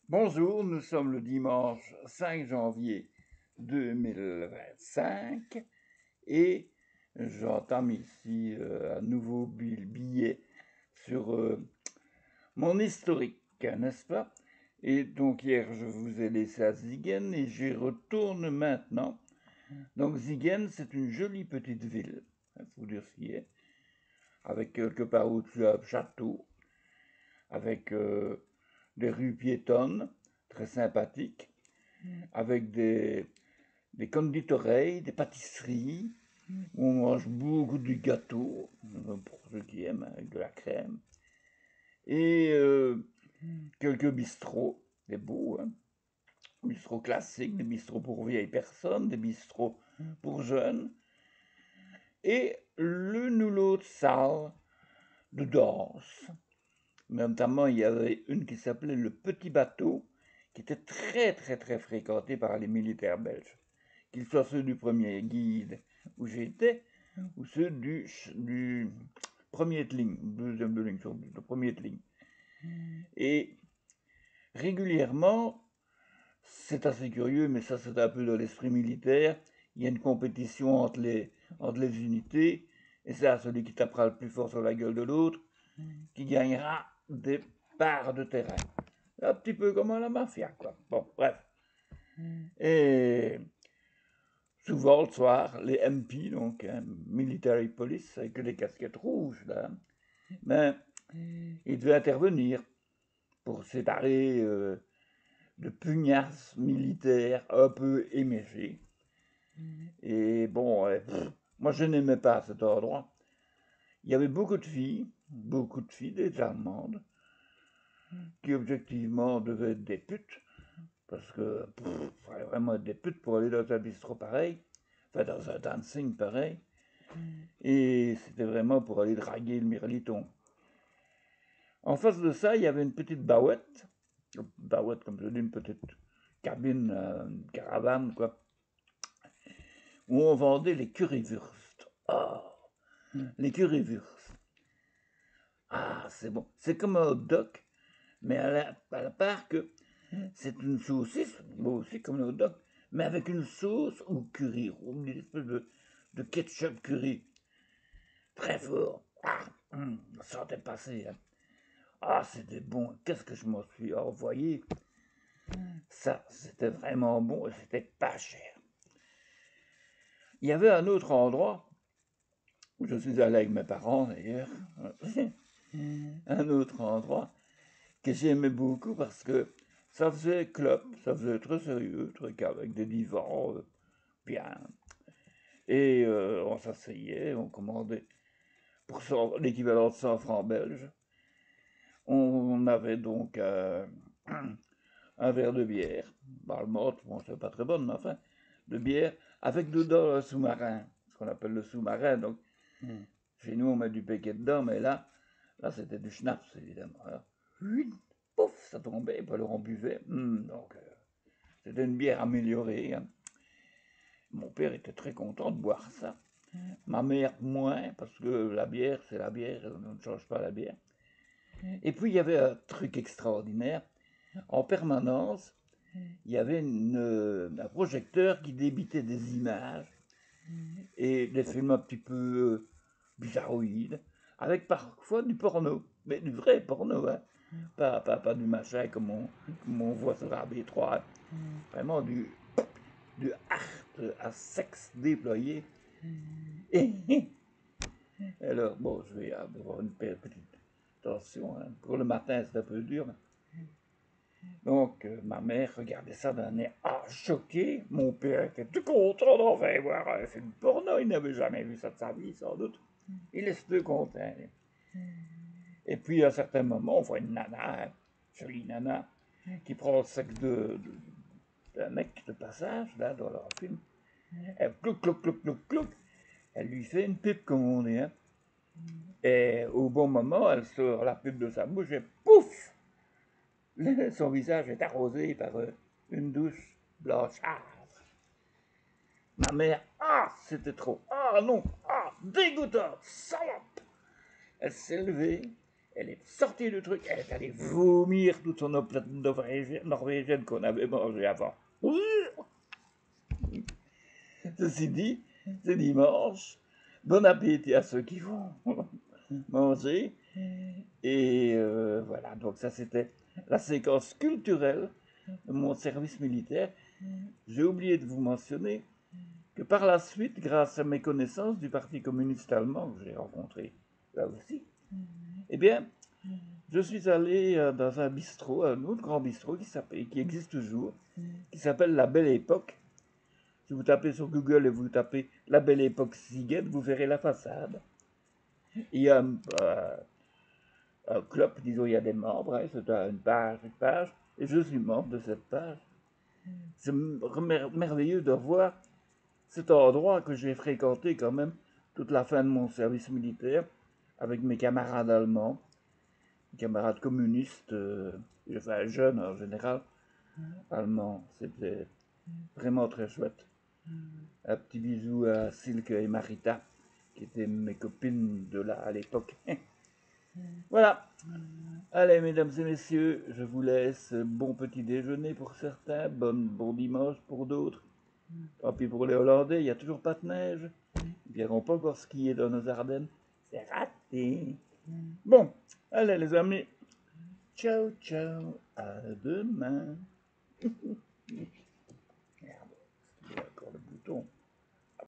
Bonjour, nous sommes le dimanche 5 janvier 2025 et j'entame ici un nouveau billet sur mon historique, n'est-ce pas? Et donc hier je vous ai laissé à Siegen et j'y retourne maintenant. Donc Siegen, c'est une jolie petite ville, il faut dire ce qui est, avec quelque part au-dessus un château, avec des rues piétonnes très sympathiques, avec des conditoreries, des pâtisseries, où on mange beaucoup du gâteau, pour ceux qui aiment, avec de la crème, et quelques bistrots, des beaux, hein, bistrots classiques, des bistrots pour vieilles personnes, des bistrots pour jeunes, et l'une ou l'autre salle de danse. Notamment, il y avait une qui s'appelait le Petit Bateau, qui était très très très fréquentée par les militaires belges, qu'ils soient ceux du premier guide où j'étais, ou ceux du premier de ligne, deuxième de ligne, le premier de ligne. Et régulièrement, c'est assez curieux, mais ça c'est un peu dans l'esprit militaire, il y a une compétition entre les unités, et c'est à celui qui tapera le plus fort sur la gueule de l'autre qui gagnera des parts de terrain. Un petit peu comme à la mafia, quoi. Bon, bref. Et souvent, le soir, les MP, donc Military Police, avec les casquettes rouges, là, ben, ils devaient intervenir pour séparer de pugnasses militaires un peu éméchées. Et bon, moi je n'aimais pas cet endroit. Il y avait beaucoup de filles, des Allemandes, qui objectivement devaient être des putes, parce que il fallait vraiment être des putes pour aller dans un bistrot pareil, enfin dans un dancing pareil, et c'était vraiment pour aller draguer le mirliton. En face de ça, il y avait une petite bauette comme je dis, une petite cabine, une caravane, quoi, où on vendait les currywurst. Oh, les currywurst. Ah, c'est bon. C'est comme un hot dog, mais à la part que c'est une saucisse, moi aussi comme le hot dog, mais avec une sauce au curry, une espèce de ketchup curry. Très fort. Ah, ça sentait passer. Hein. Ah, c'était bon. Qu'est-ce que je m'en suis envoyé. Ça, c'était vraiment bon et c'était pas cher. Il y avait un autre endroit où je suis allé avec mes parents d'ailleurs. Un autre endroit que j'aimais beaucoup parce que ça faisait club, ça faisait très sérieux, truc avec des divans bien. Et on s'asseyait, on commandait pour l'équivalent de 100 francs belges. On avait donc un verre de bière, allemande, bon, c'est pas très bonne, mais enfin, de bière, avec dedans un sous-marin, ce qu'on appelle le sous-marin. Donc, chez nous, on met du péquet dedans, mais là c'était du schnapps, évidemment. Alors, pouf, ça tombait, et puis alors on buvait. Donc, c'était une bière améliorée. Hein. Mon père était très content de boire ça. Ma mère, moins, parce que la bière, c'est la bière, on ne change pas la bière. Et puis, il y avait un truc extraordinaire. En permanence, il y avait un projecteur qui débitait des images et des films un petit peu bizarroïdes, avec parfois du porno, mais du vrai porno, hein. Pas du machin comme on voit sur AB3, vraiment du art à sexe déployé. Et alors, bon, je vais avoir une petite tension. Hein. Pour le matin, c'est un peu dur. Donc, ma mère regardait ça d'un air choqué. Mon père était tout content d'enfin voir un film porno. Il n'avait jamais vu ça de sa vie, sans doute. Il est tout content. Et puis, à un certain moment, on voit une nana, jolie nana, qui prend le sac d'un mec de passage, là, dans leur film. Elle clouc, clouc, clouc, clouc, clouc. Elle lui fait une pipe, comme on dit. Hein. Et au bon moment, elle sort la pipe de sa bouche et pouf! Son visage est arrosé par une douche blanchâtre. Ma mère, c'était trop. Ah non, dégoûtant, salope. Elle s'est levée Elle est sortie du truc, elle est allée vomir toute son omelette norvégienne qu'on avait mangée avant. Ceci dit, c'est dimanche. Bon appétit à ceux qui vont manger. Et voilà, donc ça c'était la séquence culturelle de mon service militaire. J'ai oublié de vous mentionner que par la suite, grâce à mes connaissances du Parti communiste allemand que j'ai rencontré là aussi, eh bien, je suis allé dans un bistrot, un autre grand bistrot qui existe toujours, qui s'appelle La Belle Époque. Si vous tapez sur Google et vous tapez La Belle Époque Siget, vous verrez la façade. Il y a un club, disons, il y a des membres, hein, c'est une page, et je suis membre de cette page. C'est merveilleux de voir cet endroit que j'ai fréquenté quand même toute la fin de mon service militaire avec mes camarades allemands, mes camarades communistes, enfin jeunes en général, allemands. C'était vraiment très chouette. Un petit bisou à Silke et Marita, qui étaient mes copines de là à l'époque. Voilà. Allez, mesdames et messieurs, je vous laisse. Bon petit déjeuner pour certains, bon dimanche pour d'autres. Tant pis pour les Hollandais, il n'y a toujours pas de neige. Ils ne viendront pas encore skier dans nos Ardennes. C'est raté. Bon, allez les amis. Ciao, ciao. À demain. Merde, c'est encore le bouton.